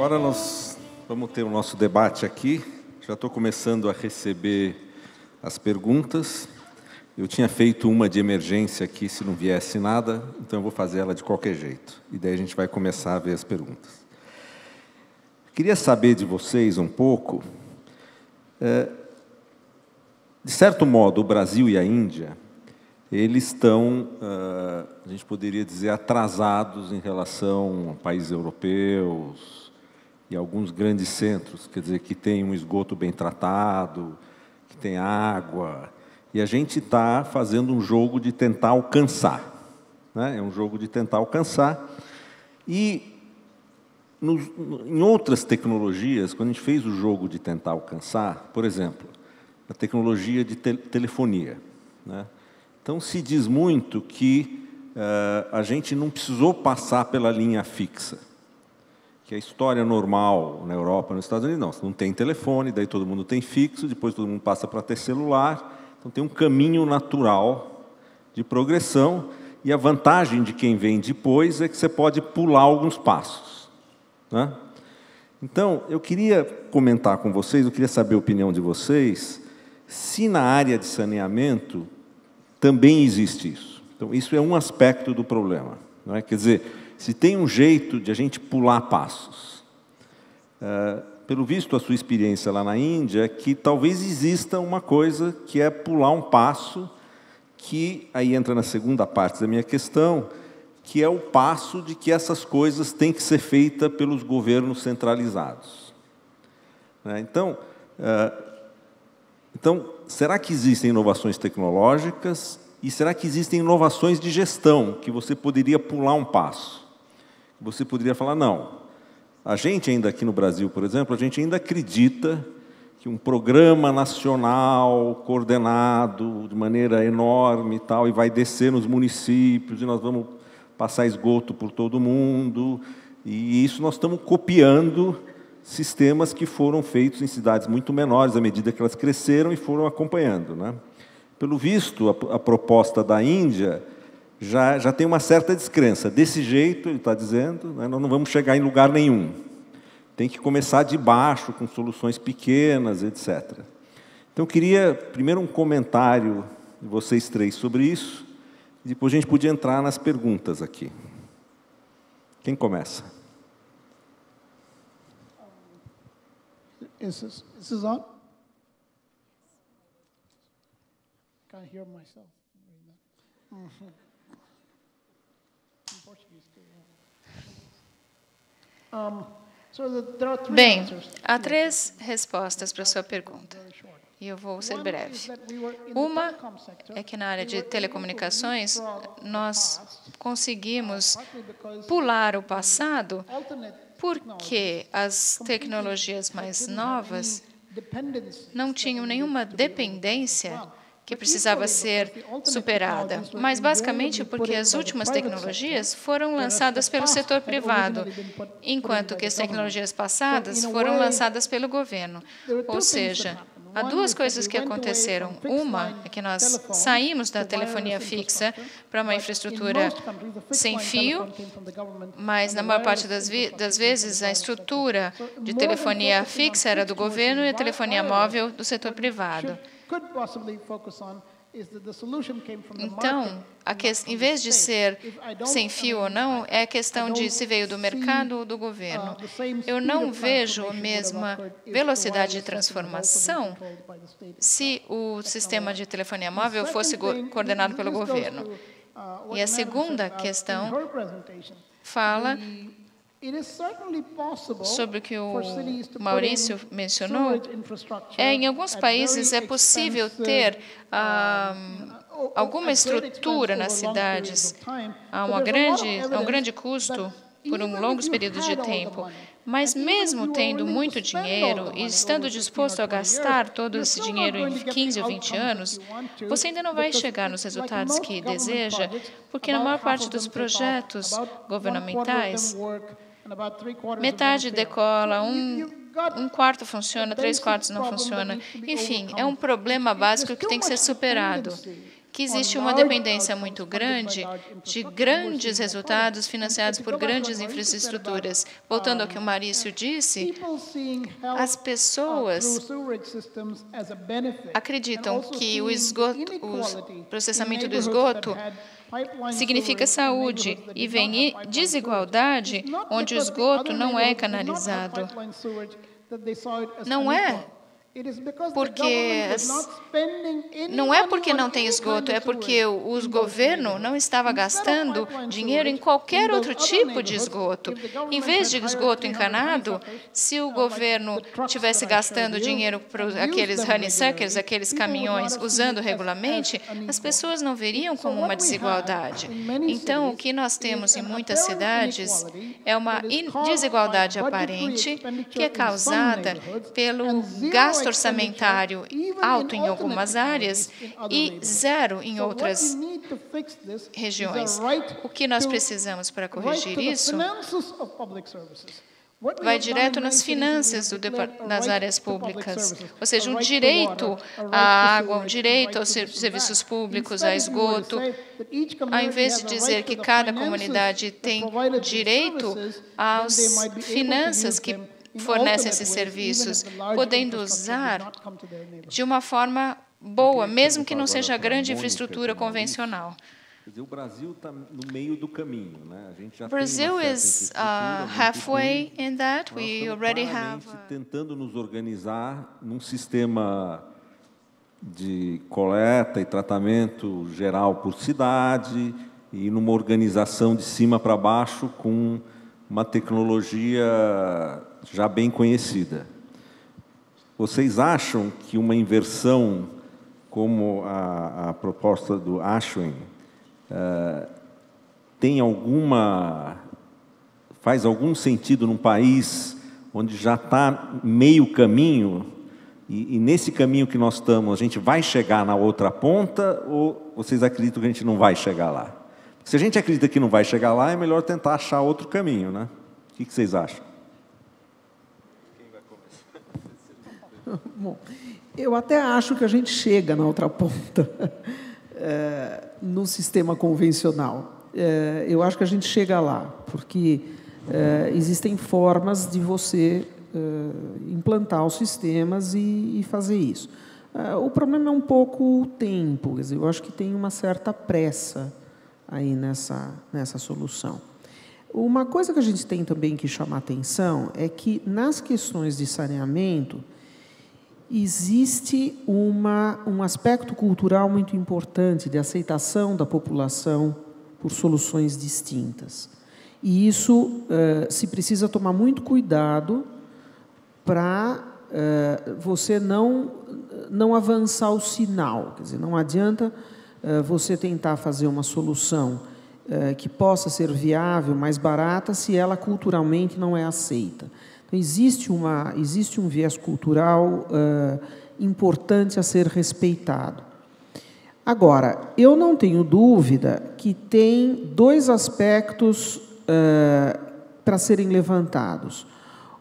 Agora nós vamos ter o nosso debate aqui. Já estou começando a receber as perguntas. Eu tinha feito uma de emergência aqui, se não viesse nada, então eu vou fazer ela de qualquer jeito. E daí a gente vai começar a ver as perguntas. Queria saber de vocês um pouco, de certo modo, o Brasil e a Índia, eles estão, a gente poderia dizer, atrasados em relação a países europeus e alguns grandes centros, quer dizer, que tem um esgoto bem tratado, que tem água, e a gente está fazendo um jogo de tentar alcançar, né? É um jogo de tentar alcançar. E em outras tecnologias, quando a gente fez o jogo de tentar alcançar, por exemplo, a tecnologia de telefonia, né? Então, se diz muito que a gente não precisou passar pela linha fixa, que a história normal na Europa, nos Estados Unidos, não tem telefone, daí todo mundo tem fixo, depois todo mundo passa para ter celular, então tem um caminho natural de progressão, e a vantagem de quem vem depois é que você pode pular alguns passos, né? Então, eu queria comentar com vocês, eu queria saber a opinião de vocês, se na área de saneamento também existe isso. Então, isso é um aspecto do problema, não é? Quer dizer, se tem um jeito de a gente pular passos. Pelo visto, a sua experiência lá na Índia, é que talvez exista uma coisa que é pular um passo, que aí entra na segunda parte da minha questão, que é o passo de que essas coisas têm que ser feitas pelos governos centralizados. Então, será que existem inovações tecnológicas e será que existem inovações de gestão que você poderia pular um passo? Você poderia falar, não, a gente ainda aqui no Brasil, por exemplo, a gente ainda acredita que um programa nacional coordenado de maneira enorme e tal, e vai descer nos municípios e nós vamos passar esgoto por todo mundo, e isso nós estamos copiando sistemas que foram feitos em cidades muito menores, à medida que elas cresceram e foram acompanhando, né? Pelo visto, a proposta da Índia já tem uma certa descrença. Desse jeito, ele está dizendo, né, nós não vamos chegar em lugar nenhum. Tem que começar de baixo, com soluções pequenas, etc. Então, eu queria, primeiro, um comentário de vocês três sobre isso, e depois a gente podia entrar nas perguntas aqui. Quem começa? Is this on? Can't hear myself. In Portuguese too. Bem, há três respostas para a sua pergunta, e eu vou ser breve. Uma é que na área de telecomunicações, nós conseguimos pular o passado porque as tecnologias mais novas não tinham nenhuma dependência que precisava ser superada, mas basicamente porque as últimas tecnologias foram lançadas pelo setor privado, enquanto que as tecnologias passadas foram lançadas pelo governo. Ou seja, há duas coisas que aconteceram. Uma é que nós saímos da telefonia fixa para uma infraestrutura sem fio, mas na maior parte das vezes a estrutura de telefonia fixa era do governo e a telefonia móvel do setor privado. Então, em vez de ser sem fio ou não, é a questão de se veio do mercado ou do governo. Eu não vejo a mesma velocidade de transformação se o sistema de telefonia móvel fosse coordenado pelo governo. E a segunda questão fala sobre o que o Maurício mencionou, em alguns países é possível ter alguma estrutura nas cidades a um grande custo por longos períodos de tempo, mas mesmo tendo muito dinheiro e estando disposto a gastar todo esse dinheiro em 15 ou 20 anos, você ainda não vai chegar nos resultados que deseja, porque na maior parte dos projetos governamentais, metade decola, um quarto funciona, 3/4 não funciona. Enfim, é um problema básico que tem que ser superado. que existe uma dependência muito grande de grandes resultados financiados por grandes infraestruturas. Voltando ao que o Maurício disse, as pessoas acreditam que o processamento do esgoto significa saúde, e vem desigualdade onde o esgoto não é canalizado. Não é porque não tem esgoto, é porque o governo não estava gastando dinheiro em qualquer outro tipo de esgoto. Em vez de esgoto encanado, se o governo tivesse gastando dinheiro para aqueles honeysuckers, aqueles caminhões, usando regularmente, as pessoas não veriam como uma desigualdade. Então, o que nós temos em muitas cidades é uma desigualdade aparente que é causada pelo gasto orçamentário alto em algumas áreas e zero em outras regiões. O que nós precisamos para corrigir isso vai direto nas finanças das áreas públicas, ou seja, um direito à água, um direito aos serviços públicos, a esgoto, ao invés de dizer que cada comunidade tem direito às finanças que fornece esses serviços, podendo usar de uma forma boa, mesmo que não seja grande infraestrutura convencional. Quer dizer, o Brasil está no meio do caminho, né? A gente já Brazil tem uma is halfway in that. Nós We estamos already have. claramente tentando nos organizar num sistema de coleta e tratamento geral por cidade e numa organização de cima para baixo com uma tecnologia já bem conhecida. Vocês acham que uma inversão como a proposta do Ashwin faz algum sentido num país onde já está meio caminho e nesse caminho que nós estamos, a gente vai chegar na outra ponta ou vocês acreditam que a gente não vai chegar lá? Se a gente acredita que não vai chegar lá, é melhor tentar achar outro caminho, né? O que vocês acham? Bom, eu até acho que a gente chega na outra ponta no sistema convencional. Eu acho que a gente chega lá, porque existem formas de você implantar os sistemas e fazer isso. O problema é um pouco o tempo, quer dizer, eu acho que tem uma certa pressa aí nessa solução. Uma coisa que a gente tem também que chamar atenção é que, nas questões de saneamento, existe um aspecto cultural muito importante de aceitação da população por soluções distintas. E isso se precisa tomar muito cuidado para você não avançar o sinal. Quer dizer, não adianta você tentar fazer uma solução que possa ser viável, mais barata, se ela culturalmente não é aceita. Então, existe um viés cultural importante a ser respeitado. Agora, eu não tenho dúvida que tem dois aspectos para serem levantados.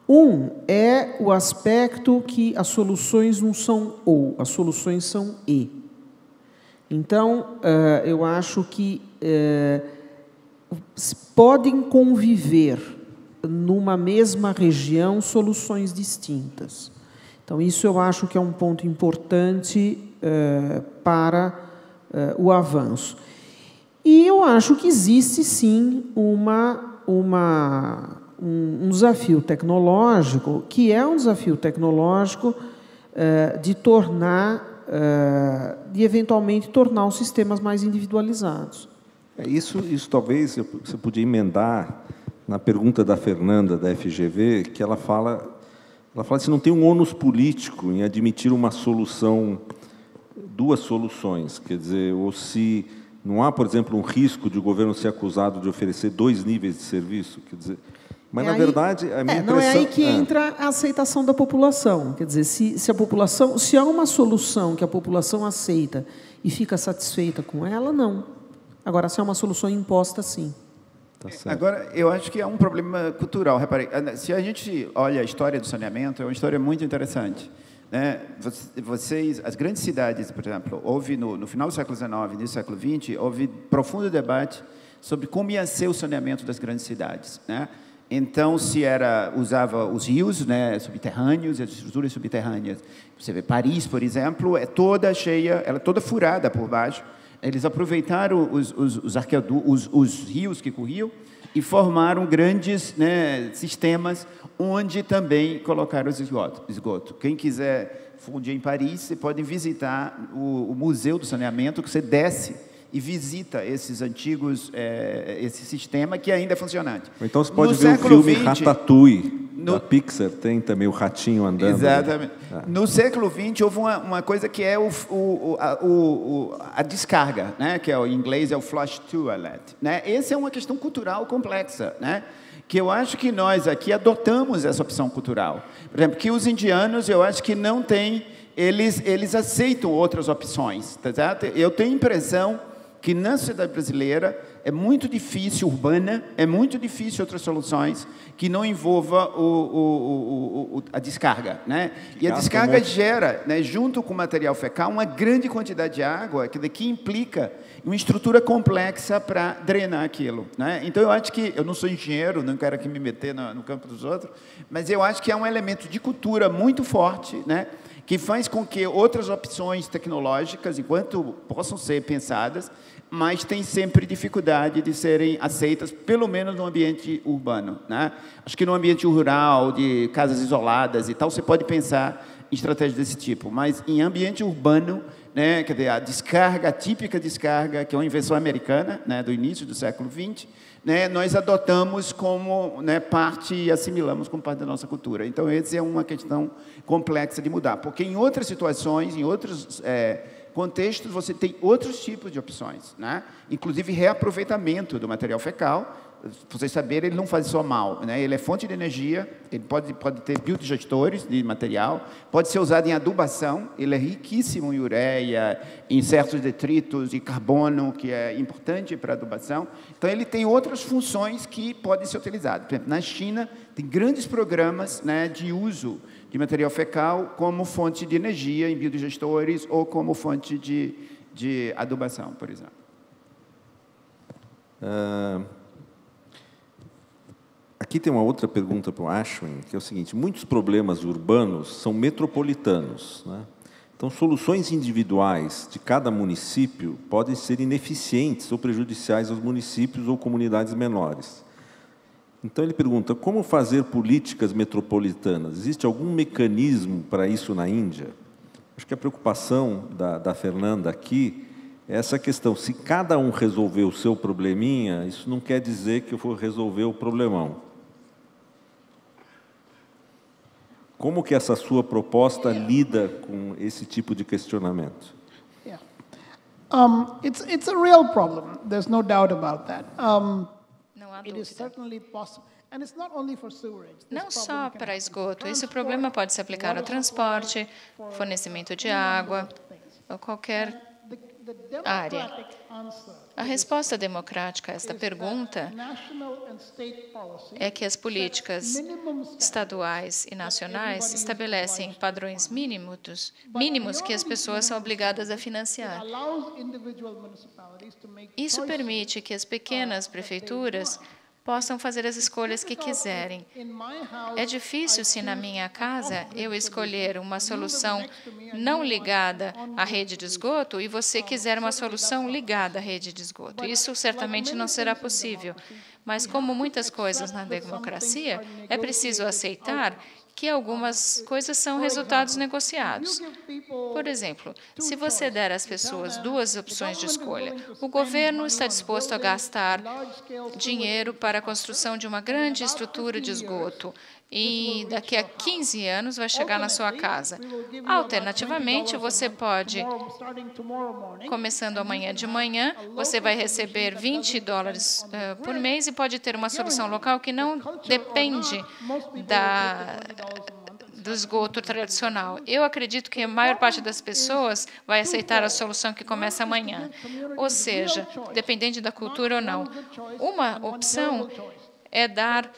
Um é o aspecto que as soluções não são ou, as soluções são e. Então, eu acho que podem conviver numa mesma região soluções distintas. Então, isso eu acho que é um ponto importante para o avanço. E eu acho que existe, sim, um desafio tecnológico, que é um desafio tecnológico de eventualmente tornar os sistemas mais individualizados. Isso talvez você podia emendar na pergunta da Fernanda, da FGV, que ela fala se não tem um ônus político em admitir uma solução, duas soluções, quer dizer, ou se não há, por exemplo, um risco de o governo ser acusado de oferecer dois níveis de serviço, quer dizer, mas na verdade a minha impressão não é aí que entra a aceitação da população, quer dizer, se há uma solução que a população aceita e fica satisfeita com ela, não. Agora, se é uma solução imposta, sim. Tá certo. Agora, eu acho que é um problema cultural. Reparei, se a gente olha a história do saneamento, é uma história muito interessante. né? As grandes cidades, por exemplo, houve no final do século XIX, início do século XX, houve profundo debate sobre como ia ser o saneamento das grandes cidades, né? Então, usava os rios, né, subterrâneos, as estruturas subterrâneas. Você vê Paris, por exemplo, é toda cheia, ela é toda furada por baixo. Eles aproveitaram os rios que corriam e formaram grandes, né, sistemas onde também colocaram os esgoto. Quem quiser um dia em Paris, você pode visitar o Museu do Saneamento, que você desce e visita esses antigos, esse sistema que ainda é funcionante. Então você pode ver o filme Ratatouille, da Pixar, tem também o ratinho andando. Exatamente. No século XX houve uma coisa que é a descarga, né? Que em inglês é o flush toilet, né? Essa é uma questão cultural complexa, né? Que eu acho que nós aqui adotamos essa opção cultural. Por exemplo, que os indianos, eu acho que não têm, eles aceitam outras opções, tá certo? Eu tenho a impressão que na sociedade brasileira é muito difícil, urbana, é muito difícil outras soluções que não envolva a descarga, né? E a descarga gera, né, junto com o material fecal, uma grande quantidade de água que implica uma estrutura complexa para drenar aquilo, né? Então, eu acho que, eu não sou engenheiro, não quero aqui me meter no campo dos outros, mas eu acho que é um elemento de cultura muito forte, né, que faz com que outras opções tecnológicas, enquanto possam ser pensadas, mas tem sempre dificuldade de serem aceitas, pelo menos no ambiente urbano, né? Acho que no ambiente rural, de casas isoladas e tal, você pode pensar em estratégias desse tipo, mas em ambiente urbano, né, quer dizer, a típica descarga, que é uma invenção americana, né, do início do século XX, né, nós adotamos como, né, parte e assimilamos como parte da nossa cultura. Então, essa é uma questão complexa de mudar, porque em outras situações, em outros contextos, você tem outros tipos de opções, né? Inclusive reaproveitamento do material fecal. Para vocês saberem, ele não faz só mal, né? Ele é fonte de energia, ele pode ter biodigestores de material, pode ser usado em adubação, ele é riquíssimo em ureia, em certos detritos e carbono, que é importante para a adubação. Então, ele tem outras funções que podem ser utilizadas. Por exemplo, na China, tem grandes programas, né, de uso de material fecal como fonte de energia em biodigestores ou como fonte de adubação, por exemplo. Aqui tem uma outra pergunta para o Ashwin, que é o seguinte: muitos problemas urbanos são metropolitanos, né? Então, soluções individuais de cada município podem ser ineficientes ou prejudiciais aos municípios ou comunidades menores. Então, ele pergunta, como fazer políticas metropolitanas? Existe algum mecanismo para isso na Índia? Acho que a preocupação da Fernanda aqui é essa questão. Se cada um resolver o seu probleminha, isso não quer dizer que eu vou resolver o problemão. Como que essa sua proposta lida com esse tipo de questionamento? Yeah. It's a real problem. There's no doubt about that. Não há It is dúvida. certainly possible. And it's not only for sewerage. This Não problem só can para happen esgoto, for esse transport, problema pode se aplicar ao water transporte, supply, fornecimento de água, ou qualquer área. A resposta democrática a esta pergunta é que as políticas estaduais e nacionais estabelecem padrões mínimos que as pessoas são obrigadas a financiar. Isso permite que as pequenas prefeituras possam fazer as escolhas que quiserem. É difícil se na minha casa eu escolher uma solução não ligada à rede de esgoto e você quiser uma solução ligada à rede de esgoto. Isso certamente não será possível. Mas, como muitas coisas na democracia, é preciso aceitar que algumas coisas são resultados negociados. Por exemplo, se você der às pessoas duas opções de escolha, o governo está disposto a gastar dinheiro para a construção de uma grande estrutura de esgoto e daqui a 15 anos vai chegar na sua casa. Alternativamente, você pode, começando amanhã de manhã, você vai receber $20 por mês e pode ter uma solução local que não depende do esgoto tradicional. Eu acredito que a maior parte das pessoas vai aceitar a solução que começa amanhã. Ou seja, dependente da cultura ou não. Uma opção é dar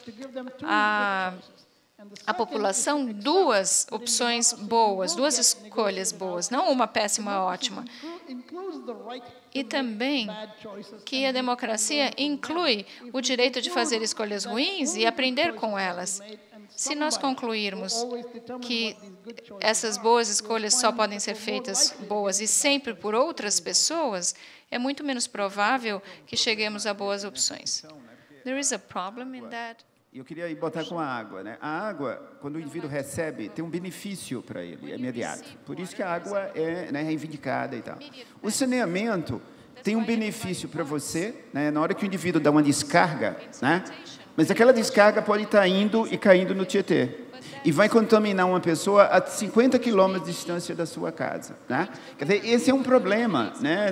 a população duas opções boas, duas escolhas boas, não uma péssima ótima. E também que a democracia inclui o direito de fazer escolhas ruins e aprender com elas. Se nós concluirmos que essas boas escolhas só podem ser feitas boas e sempre por outras pessoas, é muito menos provável que cheguemos a boas opções. There is a problem in that. Eu queria ir botar com a água, né? A água, quando o indivíduo recebe, tem um benefício para ele, é imediato. Por isso que a água é, né, reivindicada e tal. O saneamento tem um benefício para você, né, na hora que o indivíduo dá uma descarga, né? Mas aquela descarga pode estar indo e caindo no Tietê. E vai contaminar uma pessoa a 50 quilômetros de distância da sua casa, né? Quer dizer, esse é um problema, né,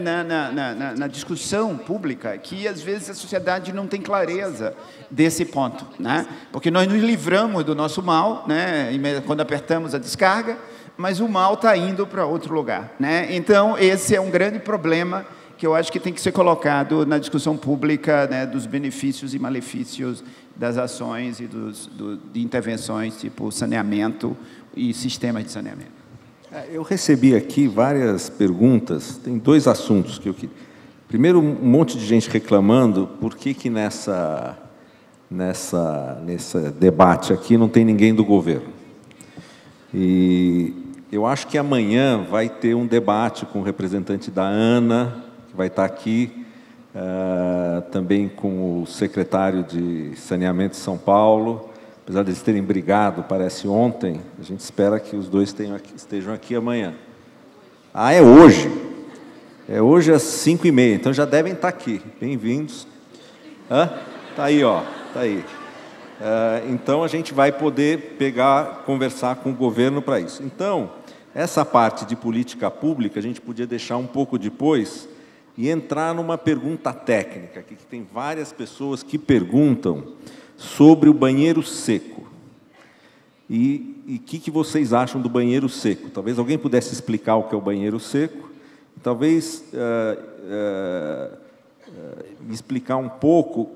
na discussão pública, que às vezes a sociedade não tem clareza desse ponto, né? Porque nós nos livramos do nosso mal, né, quando apertamos a descarga, mas o mal está indo para outro lugar, né? Então, esse é um grande problema que eu acho que tem que ser colocado na discussão pública, né, dos benefícios e malefícios das ações e de intervenções, tipo saneamento e sistemas de saneamento. Eu recebi aqui várias perguntas, tem dois assuntos que eu queria. Primeiro, um monte de gente reclamando por que nesse debate aqui não tem ninguém do governo. E eu acho que amanhã vai ter um debate com o representante da ANA, que vai estar aqui, também com o secretário de Saneamento de São Paulo, apesar de eles terem brigado, parece ontem, a gente espera que os dois estejam aqui amanhã. Ah, é hoje? É hoje às 5h30, então já devem estar aqui. Bem-vindos. Está aí, ó, está aí. Então, a gente vai poder conversar com o governo para isso. Então, essa parte de política pública, a gente podia deixar um pouco depois e entrar numa pergunta técnica, que tem várias pessoas que perguntam sobre o banheiro seco. E o que vocês acham do banheiro seco? Talvez alguém pudesse explicar o que é o banheiro seco, talvez explicar um pouco,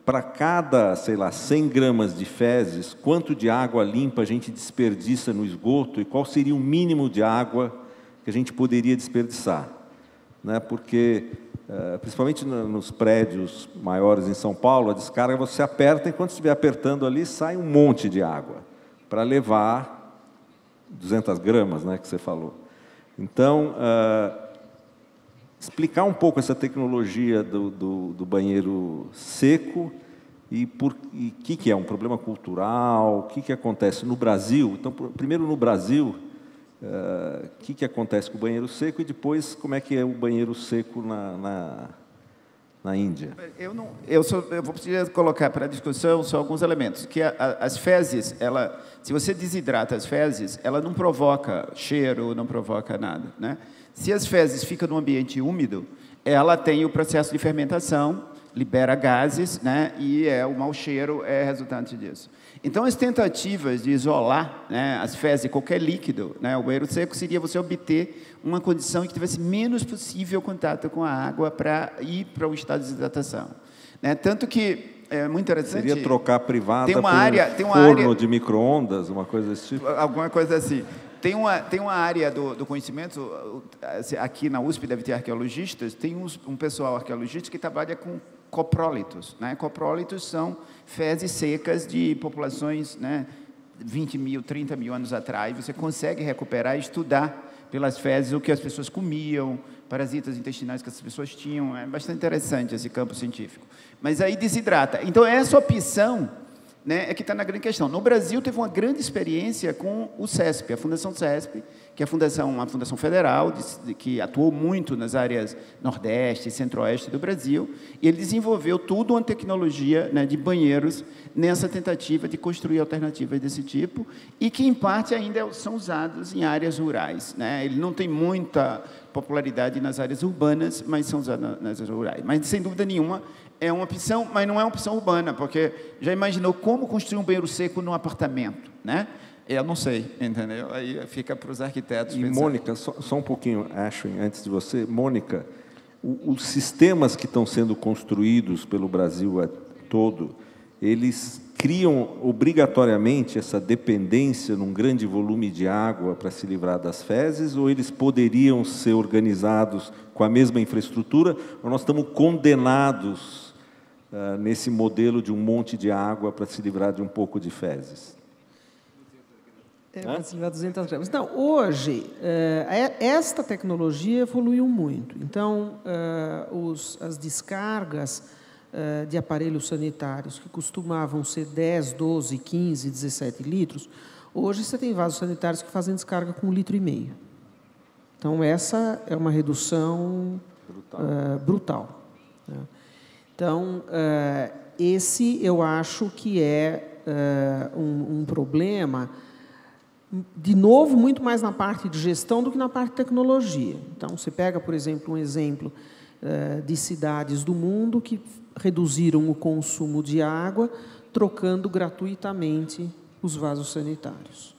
para cada, sei lá, 100 gramas de fezes, quanto de água limpa a gente desperdiça no esgoto e qual seria o mínimo de água que a gente poderia desperdiçar. Né? Porque, principalmente nos prédios maiores em São Paulo, a descarga você aperta, enquanto estiver apertando ali, sai um monte de água para levar 200 gramas, né, que você falou. Então, explicar um pouco essa tecnologia do banheiro seco e o que é um problema cultural, o que acontece no Brasil. Então, primeiro no Brasil, o que acontece com o banheiro seco e depois como é que é o banheiro seco na Índia. Eu vou precisar colocar para a discussão só alguns elementos. Que as fezes, se você desidrata as fezes, ela não provoca cheiro, não provoca nada, né? Se as fezes ficam num ambiente úmido, ela tem o processo de fermentação, libera gases, né? E o mau cheiro é resultante disso. Então, as tentativas de isolar, né, as fezes de qualquer líquido, né, o banheiro seco seria você obter uma condição em que tivesse menos possível contato com a água para ir para o estado de desidratação. Né? Tanto que é muito interessante. Seria trocar privada por um forno de micro-ondas, uma coisa desse tipo? Alguma coisa assim. Tem uma área do conhecimento, aqui na USP deve ter arqueologistas, tem um pessoal arqueologista que trabalha com coprólitos. Né? Coprólitos são fezes secas de populações, né, 20 mil, 30 mil anos atrás. Você consegue recuperar e estudar pelas fezes o que as pessoas comiam, parasitas intestinais que as pessoas tinham. É bastante interessante esse campo científico. Mas aí desidrata. Então, essa opção, né, é que está na grande questão. No Brasil, teve uma grande experiência com o CESP, a Fundação CESP, que é uma fundação federal que atuou muito nas áreas Nordeste e Centro-Oeste do Brasil, e ele desenvolveu toda uma tecnologia, né, de banheiros nessa tentativa de construir alternativas desse tipo, e que, em parte, ainda são usados em áreas rurais. Né? Ele não tem muita popularidade nas áreas urbanas, mas são usados nas áreas rurais. Mas, sem dúvida nenhuma, é uma opção, mas não é uma opção urbana, porque já imaginou como construir um banheiro seco num apartamento, né? Eu não sei, entendeu? Aí fica para os arquitetos. E, pensar. Mônica, só um pouquinho, Ashwin, antes de você. Mônica, os sistemas que estão sendo construídos pelo Brasil todo, eles criam obrigatoriamente essa dependência num grande volume de água para se livrar das fezes, ou eles poderiam ser organizados com a mesma infraestrutura, ou nós estamos condenados nesse modelo de um monte de água para se livrar de um pouco de fezes? Para se livrar 200 gramas. Não, hoje, esta tecnologia evoluiu muito. Então, as descargas de aparelhos sanitários, que costumavam ser 10, 12, 15, 17 litros, hoje você tem vasos sanitários que fazem descarga com 1,5 litro. Então, essa é uma redução brutal. Né? Então, esse eu acho que é um problema, de novo, muito mais na parte de gestão do que na parte de tecnologia. Então, você pega, por exemplo, um exemplo de cidades do mundo que reduziram o consumo de água, trocando gratuitamente os vasos sanitários.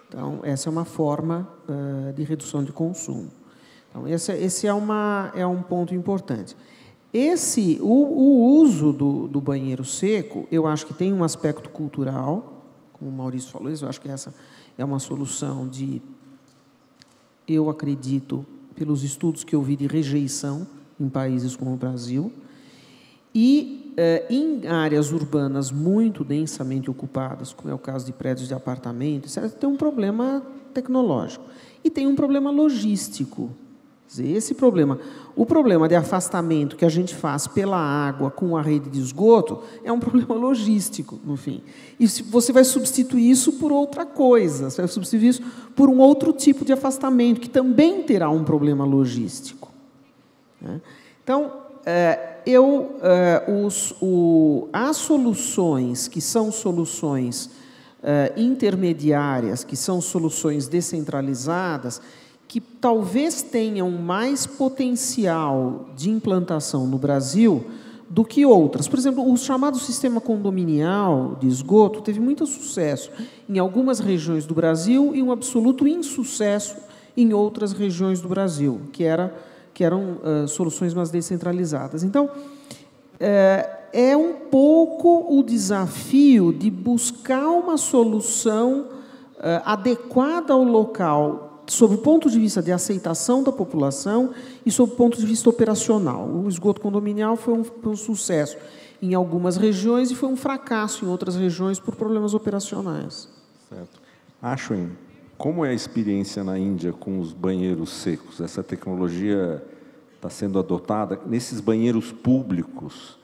Então, essa é uma forma de redução de consumo. Então, esse é um ponto importante. O uso do banheiro seco, eu acho que tem um aspecto cultural, como o Maurício falou, eu acho que essa é uma solução eu acredito, pelos estudos que eu vi de rejeição em países como o Brasil, e em áreas urbanas muito densamente ocupadas, como é o caso de prédios de apartamento, etc., tem um problema tecnológico e tem um problema logístico. Quer dizer, o problema de afastamento que a gente faz pela água com a rede de esgoto é um problema logístico, no fim. E você vai substituir isso por outra coisa, você vai substituir isso por um outro tipo de afastamento, que também terá um problema logístico. Né? Então, as soluções que são soluções intermediárias, que são soluções descentralizadas, que talvez tenham mais potencial de implantação no Brasil do que outras. Por exemplo, o chamado sistema condominial de esgoto teve muito sucesso em algumas regiões do Brasil e um absoluto insucesso em outras regiões do Brasil, que eram soluções mais descentralizadas. Então, é um pouco o desafio de buscar uma solução adequada ao local, sob o ponto de vista de aceitação da população e sob o ponto de vista operacional. O esgoto condominial foi um sucesso em algumas regiões e foi um fracasso em outras regiões por problemas operacionais. Certo. Ashwin, como é a experiência na Índia com os banheiros secos? Essa tecnologia está sendo adotada nesses banheiros públicos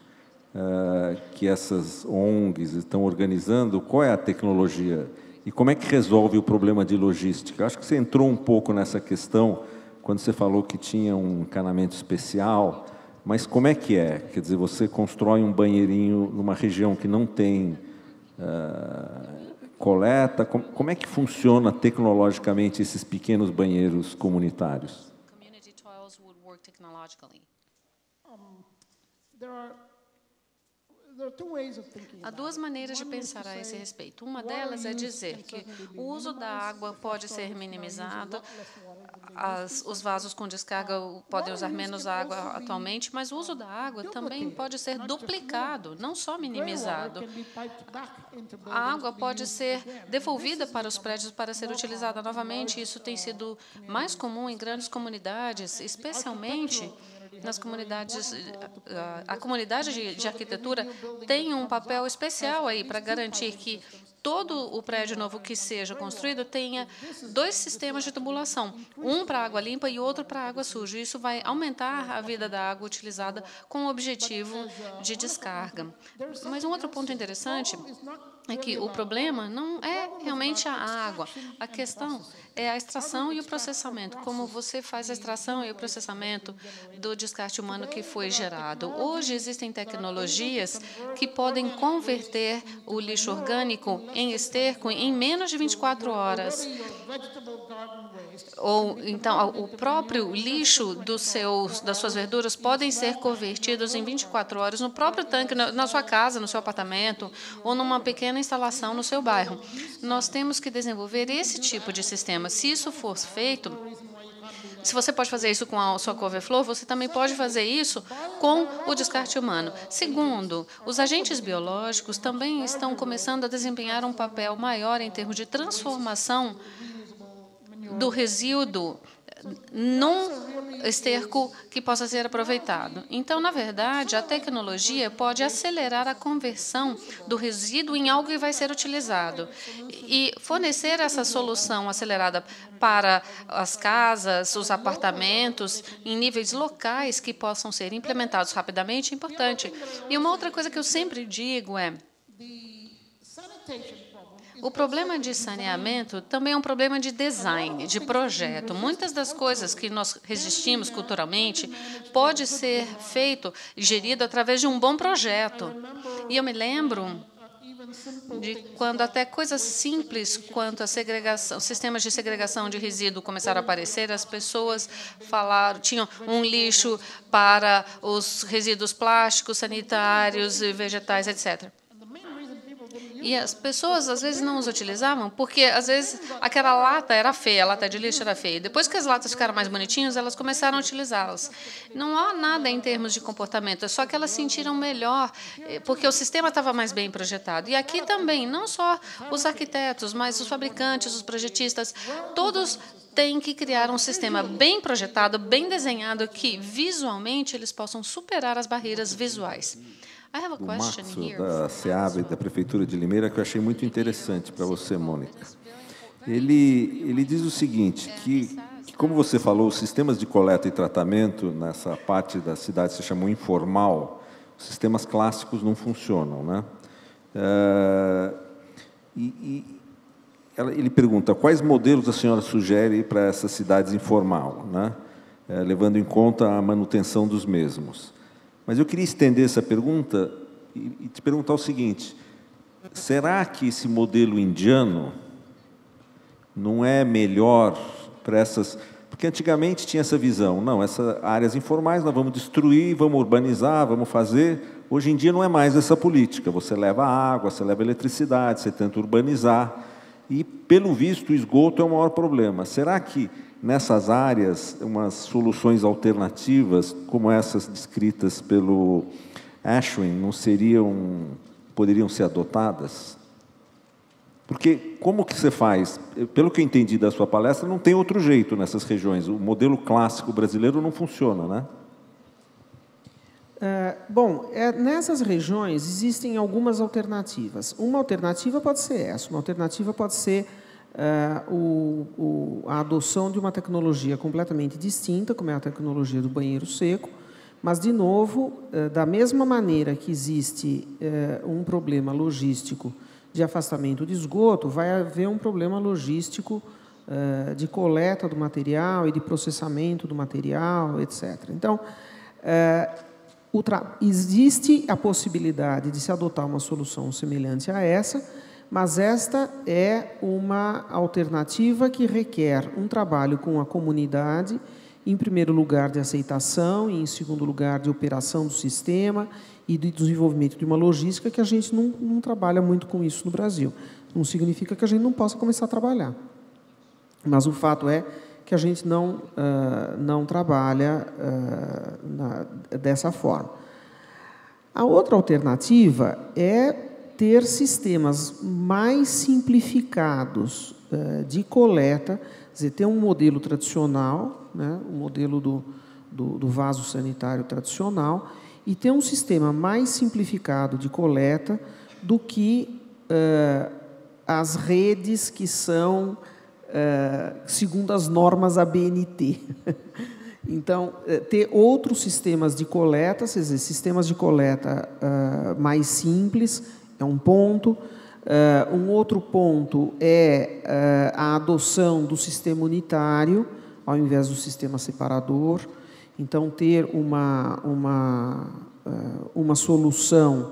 que essas ONGs estão organizando? Qual é a tecnologia? E como é que resolve o problema de logística? Eu acho que você entrou um pouco nessa questão quando você falou que tinha um encanamento especial, mas como é que é? Quer dizer, você constrói um banheirinho numa região que não tem coleta. Como é que funciona tecnologicamente esses pequenos banheiros comunitários? Community toilets would work technologically. Há duas maneiras de pensar a esse respeito. Uma delas é dizer que o uso da água pode ser minimizado, os vasos com descarga podem usar menos água atualmente, mas o uso da água também pode ser duplicado, não só minimizado. A água pode ser devolvida para os prédios para ser utilizada novamente. Isso tem sido mais comum em grandes comunidades, especialmente nas comunidades. A comunidade de arquitetura tem um papel especial aí para garantir que todo o prédio novo que seja construído tenha 2 sistemas de tubulação, um para água limpa e outro para água suja. Isso vai aumentar a vida da água utilizada com o objetivo de descarga. Mas um outro ponto interessante é que o problema não é realmente a água. A questão é a extração e o processamento. Como você faz a extração e o processamento do descarte humano que foi gerado. Hoje existem tecnologias que podem converter o lixo orgânico em esterco em menos de 24 horas. Ou então o próprio lixo das suas verduras podem ser convertidos em 24 horas no próprio tanque, na sua casa, no seu apartamento, ou numa pequena instalação no seu bairro. Nós temos que desenvolver esse tipo de sistema. Se isso for feito, Se você pode fazer isso com a sua couve-flor, você também pode fazer isso com o descarte humano. Segundo, os agentes biológicos também estão começando a desempenhar um papel maior em termos de transformação do resíduo num esterco que possa ser aproveitado. Então, na verdade, a tecnologia pode acelerar a conversão do resíduo em algo que vai ser utilizado e fornecer essa solução acelerada para as casas, os apartamentos, em níveis locais que possam ser implementados rapidamente é importante. E uma outra coisa que eu sempre digo é: o problema de saneamento também é um problema de design, de projeto. Muitas das coisas que nós resistimos culturalmente pode ser feito e gerido através de um bom projeto. E eu me lembro de quando até coisas simples quanto a segregação, sistemas de segregação de resíduo começaram a aparecer, as pessoas tinham um lixo para os resíduos plásticos, sanitários, vegetais, etc. E as pessoas, às vezes, não os utilizavam porque, às vezes, aquela lata era feia, a lata de lixo era feia. Depois que as latas ficaram mais bonitinhas, elas começaram a utilizá-las. Não há nada em termos de comportamento, é só que elas sentiram melhor, porque o sistema estava mais bem projetado. E aqui também, não só os arquitetos, mas os fabricantes, os projetistas, todos têm que criar um sistema bem projetado, bem desenhado, que, visualmente, eles possam superar as barreiras visuais. O Márcio, da SEAB e da Prefeitura de Limeira, que eu achei muito interessante para você, Mônica. Ele diz o seguinte, que, como você falou, os sistemas de coleta e tratamento, nessa parte da cidade se chamam informal, os sistemas clássicos não funcionam, né? Ele pergunta, quais modelos a senhora sugere para essas cidades informal, né? Levando em conta a manutenção dos mesmos. Mas eu queria estender essa pergunta e te perguntar o seguinte, será que esse modelo indiano não é melhor para essas... Porque antigamente tinha essa visão, não, essas áreas informais nós vamos destruir, vamos urbanizar, vamos fazer. Hoje em dia não é mais essa política, você leva água, você leva eletricidade, você tenta urbanizar. E, pelo visto, o esgoto é o maior problema. Será que nessas áreas, umas soluções alternativas, como essas descritas pelo Ashwin, poderiam ser adotadas? Porque como que você faz? Pelo que eu entendi da sua palestra, não tem outro jeito nessas regiões. O modelo clássico brasileiro não funciona, né? Nessas regiões existem algumas alternativas. Uma alternativa pode ser essa, uma alternativa pode ser a adoção de uma tecnologia completamente distinta, como é a tecnologia do banheiro seco, mas, de novo, da mesma maneira que existe um problema logístico de afastamento de esgoto, vai haver um problema logístico de coleta do material e de processamento do material, etc. Então, existe a possibilidade de se adotar uma solução semelhante a essa, mas esta é uma alternativa que requer um trabalho com a comunidade, em primeiro lugar de aceitação, e em segundo lugar de operação do sistema e de desenvolvimento de uma logística que a gente não trabalha muito com isso no Brasil. Não significa que a gente não possa começar a trabalhar. Mas o fato é que a gente não trabalha dessa forma. A outra alternativa é ter sistemas mais simplificados de coleta, quer dizer, ter um modelo tradicional, né, um modelo do vaso sanitário tradicional, e ter um sistema mais simplificado de coleta do que as redes que são segundo as normas ABNT. Então, ter outros sistemas de coleta, quer dizer, sistemas de coleta mais simples, é um ponto. Um outro ponto é a adoção do sistema unitário, ao invés do sistema separador. Então, ter uma solução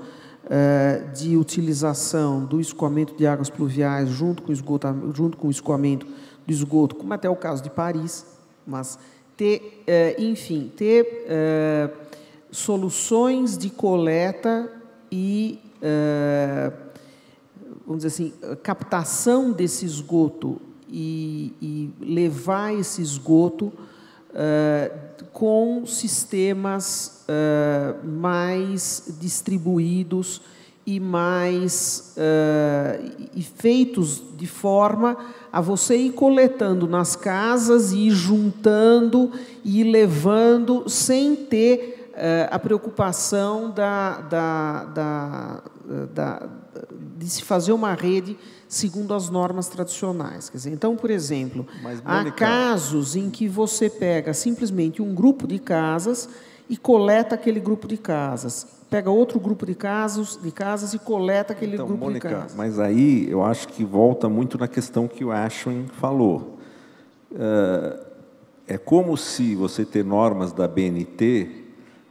de utilização do escoamento de águas pluviais junto com o escoamento do esgoto, como até o caso de Paris, mas ter soluções de coleta e, vamos dizer assim, captação desse esgoto e levar esse esgoto com sistemas mais distribuídos e mais e feitos de forma a você ir coletando nas casas e ir juntando e ir levando sem ter a preocupação de se fazer uma rede segundo as normas tradicionais. Quer dizer, então, por exemplo, há casos em que você pega simplesmente um grupo de casas e coleta aquele grupo de casas, pega outro grupo de casas e coleta aquele grupo Mônica, de casas. Mas aí eu acho que volta muito na questão que o Ashwin falou. É como se você ter normas da BNT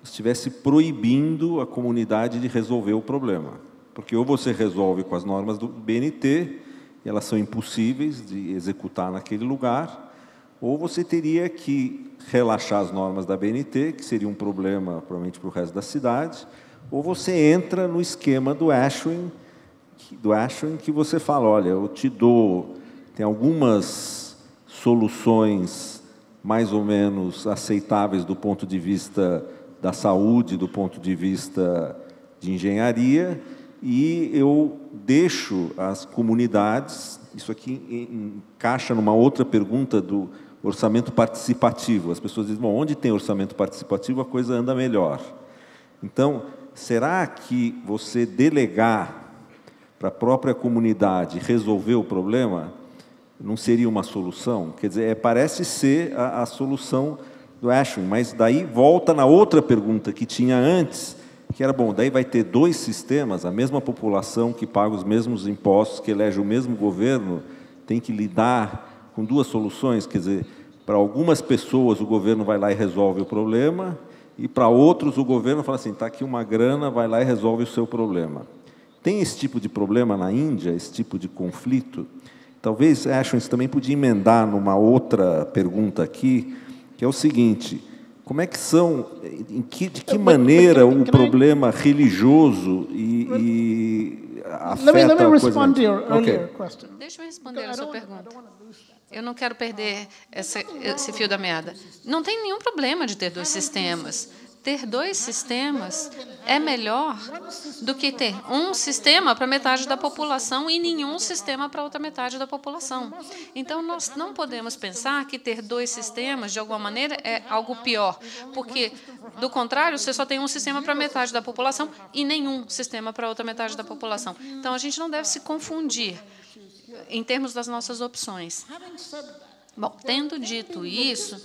estivesse proibindo a comunidade de resolver o problema. Porque ou você resolve com as normas do BNT, e elas são impossíveis de executar naquele lugar, ou você teria que relaxar as normas da BNT, que seria um problema, provavelmente, para o resto da cidade, ou você entra no esquema do Ashwin, que você fala, olha, eu te dou, tem algumas soluções mais ou menos aceitáveis do ponto de vista da saúde, do ponto de vista de engenharia, e eu deixo as comunidades, isso aqui encaixa numa outra pergunta do orçamento participativo. As pessoas dizem, bom, onde tem orçamento participativo a coisa anda melhor. Então, será que você delegar para a própria comunidade resolver o problema não seria uma solução? Quer dizer, parece ser a solução do Ashwin, mas daí volta na outra pergunta que tinha antes, que era, bom, daí vai ter dois sistemas, a mesma população que paga os mesmos impostos, que elege o mesmo governo, tem que lidar com duas soluções, quer dizer, para algumas pessoas o governo vai lá e resolve o problema, e para outros o governo fala assim, está aqui uma grana, vai lá e resolve o seu problema. Tem esse tipo de problema na Índia, esse tipo de conflito? Talvez Ashwin também podia emendar numa outra pergunta aqui, que é o seguinte, como é que são, de que maneira o problema religioso afeta let me a respond coisa... to your earlier question. Deixa eu responder a sua pergunta. Eu não quero perder esse fio da meada. Não tem nenhum problema de ter dois sistemas. Ter dois sistemas é melhor do que ter um sistema para metade da população e nenhum sistema para outra metade da população. Então, nós não podemos pensar que ter dois sistemas, de alguma maneira, é algo pior, porque, do contrário, você só tem um sistema para metade da população e nenhum sistema para outra metade da população. Então, a gente não deve se confundir em termos das nossas opções. Bom, tendo dito isso,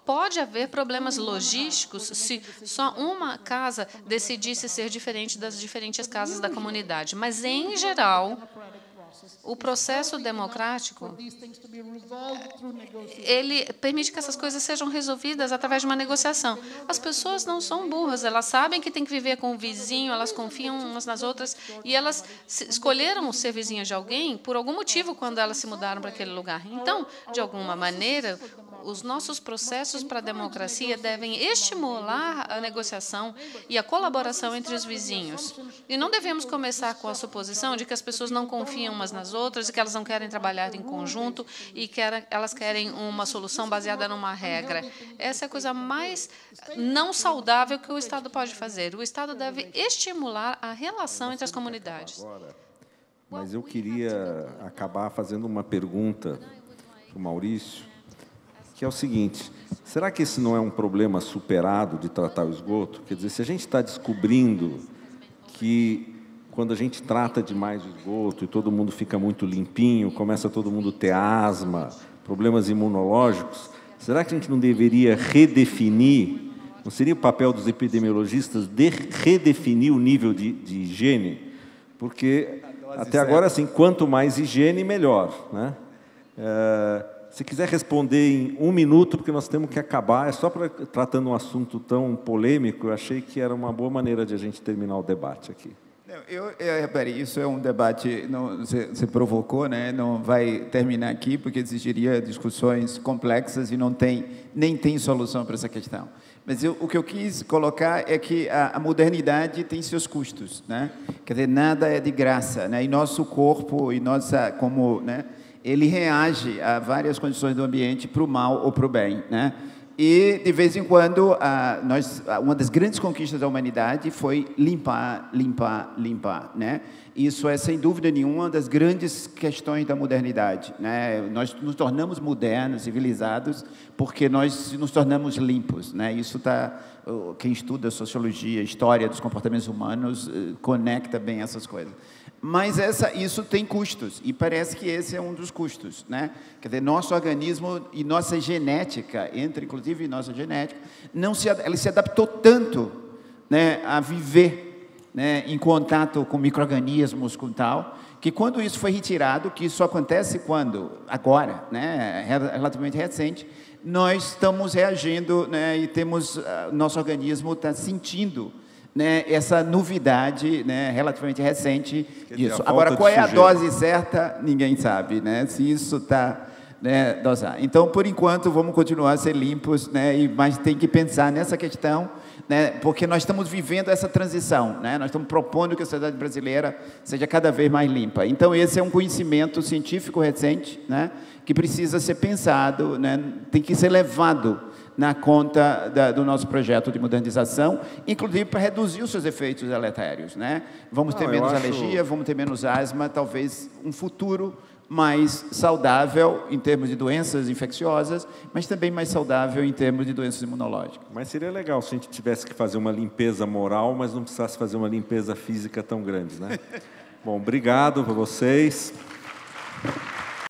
pode haver problemas logísticos se só uma casa decidisse ser diferente das diferentes casas da comunidade. Mas, em geral, o processo democrático ele permite que essas coisas sejam resolvidas através de uma negociação. As pessoas não são burras, elas sabem que têm que viver com o vizinho, elas confiam umas nas outras e elas escolheram ser vizinhas de alguém por algum motivo quando elas se mudaram para aquele lugar. Então, de alguma maneira, os nossos processos para a democracia devem estimular a negociação e a colaboração entre os vizinhos. E não devemos começar com a suposição de que as pessoas não confiam umas nas outras e que elas não querem trabalhar em conjunto e que elas querem uma solução baseada numa regra. Essa é a coisa mais não saudável que o Estado pode fazer. O Estado deve estimular a relação entre as comunidades. Mas eu queria acabar fazendo uma pergunta para o Maurício, que é o seguinte, será que esse não é um problema superado de tratar o esgoto? Quer dizer, se a gente está descobrindo que quando a gente trata demais o esgoto e todo mundo fica muito limpinho, começa todo mundo a ter asma, problemas imunológicos, será que a gente não deveria redefinir, não seria o papel dos epidemiologistas de redefinir o nível de higiene? Porque, até agora, assim, quanto mais higiene, melhor, né? Se quiser responder em 1 minuto, porque nós temos que acabar, é só tratando um assunto tão polêmico, eu achei que era uma boa maneira de a gente terminar o debate aqui. Isso é um debate, você provocou, né? Não vai terminar aqui, porque exigiria discussões complexas e nem tem solução para essa questão. Mas o que eu quis colocar é que a modernidade tem seus custos, né? Quer dizer, nada é de graça, né? E nosso corpo, né? Ele reage a várias condições do ambiente para o mal ou para o bem, né? E, de vez em quando, uma das grandes conquistas da humanidade foi limpar, limpar, limpar, né? Isso é, sem dúvida nenhuma, uma das grandes questões da modernidade, né? Nós nos tornamos modernos, civilizados, porque nós nos tornamos limpos, né? Isso está... Quem estuda sociologia, história dos comportamentos humanos, conecta bem essas coisas. Mas isso tem custos, e parece que esse é um dos custos, né? Quer dizer, nosso organismo e nossa genética, inclusive nossa genética, ela se adaptou tanto, né, a viver, né, em contato com micro-organismos, com tal, que quando isso foi retirado, que isso acontece agora, né, relativamente recente, nós estamos reagindo, né, e nosso organismo está sentindo, né, essa novidade, né, relativamente recente disso. Agora, qual é a dose certa? Ninguém sabe, né, se isso está, né, dosado. Então, por enquanto, vamos continuar a ser limpos, né, mas tem que pensar nessa questão, né, porque nós estamos vivendo essa transição, né, nós estamos propondo que a sociedade brasileira seja cada vez mais limpa. Então, esse é um conhecimento científico recente, né, que precisa ser pensado, né, tem que ser levado na conta do nosso projeto de modernização, inclusive para reduzir os seus efeitos deletérios, né? Vamos ter menos alergia, vamos ter menos asma, talvez um futuro mais saudável em termos de doenças infecciosas, mas também mais saudável em termos de doenças imunológicas. Mas seria legal se a gente tivesse que fazer uma limpeza moral, mas não precisasse fazer uma limpeza física tão grande, né? Bom, obrigado para vocês.